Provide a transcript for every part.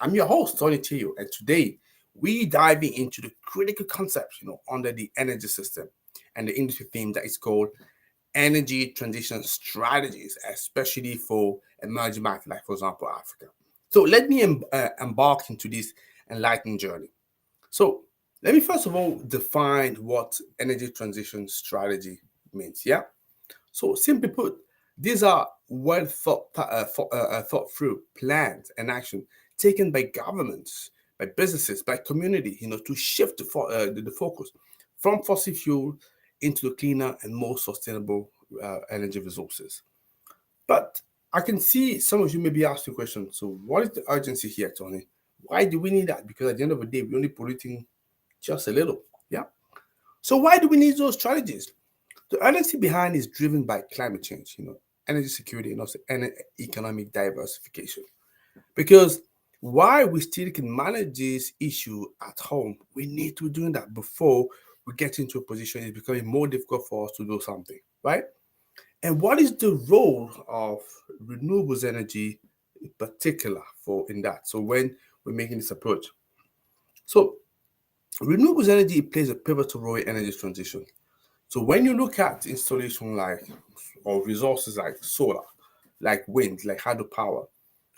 I'm your host, Tony Teo, and today we diving into the critical concepts, under the energy system and the industry theme that is called energy transition strategies, especially for emerging markets, like for example Africa. So let me embark into this enlightening journey. So let me first of all define what energy transition strategy means. Yeah. So simply put, these are well thought through plans and action taken by governments, by businesses, by community, to shift the focus from fossil fuel into the cleaner and more sustainable energy resources. But I can see some of you may be asking questions. So what is the urgency here, Tony? Why do we need that? Because at the end of the day, we're only polluting just a little. Yeah. So why do we need those strategies? The urgency behind is driven by climate change, energy security, and also economic diversification. Because while we still can manage this issue at home, we need to be doing that before we get into a position it's becoming more difficult for us to do something, right? And what is the role of renewables energy in particular for in that? So when we're making this approach, so renewables energy plays a pivotal role in energy transition. So when you look at installation like or resources like solar, like wind, like hydropower,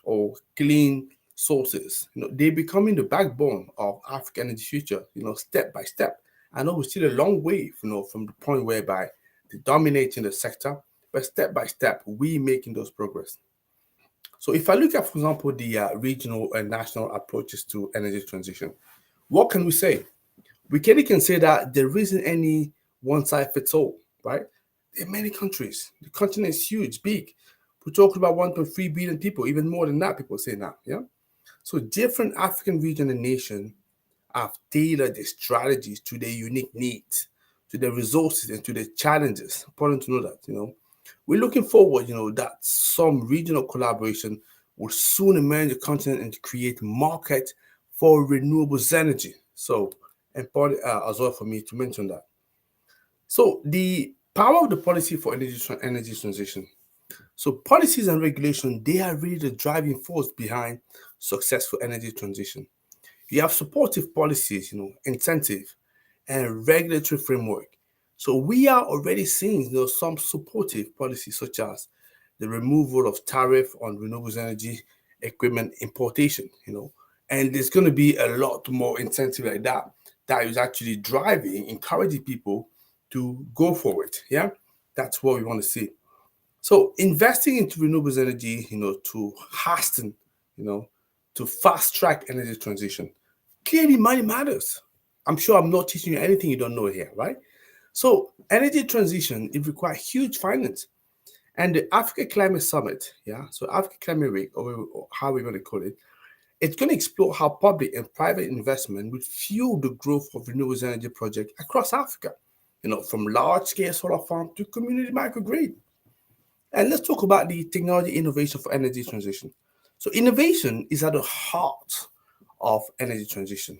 or clean sources, they're becoming the backbone of African energy future, step by step. I know we're still a long way, from the point whereby they're dominating the sector, but step by step, we making those progress. So if I look at, for example, the regional and national approaches to energy transition, what can we say? We can say that there isn't any one size fits all, right? There are many countries. The continent is huge, big. We're talking about 1.3 billion people, even more than that, people say now. Yeah. So different African region and nation have tailored their strategies to their unique needs, to their resources, and to their challenges. Important to know that. We're looking forward, that some regional collaboration will soon emerge the continent and create market for renewables energy. So important as well for me to mention that. So the power of the policy for energy transition. So policies and regulation, they are really the driving force behind successful energy transition. You have supportive policies, incentive and regulatory framework. So we are already seeing some supportive policies such as the removal of tariff on renewables energy equipment importation, and there's going to be a lot more incentive like that is actually driving, encouraging people to go for it. Yeah, that's what we want to see. So investing into renewables energy, to hasten, you know, to fast track energy transition. Clearly, money matters. I'm sure I'm not teaching you anything you don't know here, right? So energy transition, it requires huge finance. And the Africa Climate Summit, yeah, so Africa Climate Week, or how we're going to call it, it's going to explore how public and private investment would fuel the growth of renewables energy projects across Africa, from large-scale solar farm to community microgrid. And let's talk about the technology innovation for energy transition. So innovation is at the heart of energy transition.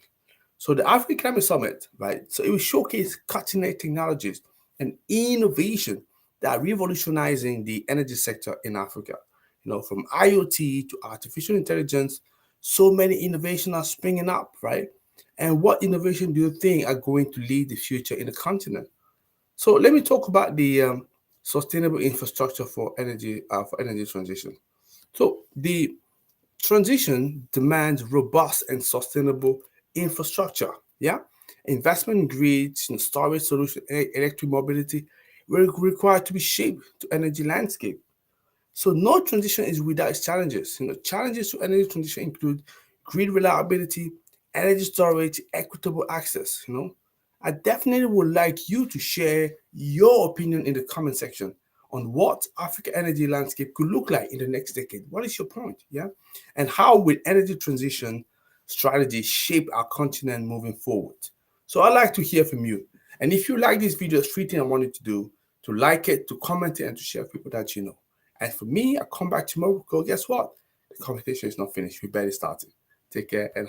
So the African Climate Summit, right? So it will showcase cutting-edge technologies and innovation that are revolutionizing the energy sector in Africa. From IoT to artificial intelligence, so many innovations are springing up, right? And what innovation do you think are going to lead the future in the continent? So let me talk about the sustainable infrastructure for energy transition. So the transition demands robust and sustainable infrastructure. Yeah, investment in grids, storage solution, electric mobility will require to be shaped to energy landscape. So no transition is without its challenges. Challenges to energy transition include grid reliability, energy storage, equitable access. I definitely would like you to share your opinion in the comment section on what Africa energy landscape could look like in the next decade. What is your point? Yeah. And how will energy transition strategy shape our continent moving forward? So I'd like to hear from you. And if you like this video, three things I want you to do: to like it, to comment it, and to share with people that you know. And for me, I come back tomorrow because guess what? The conversation is not finished. We barely started. Take care and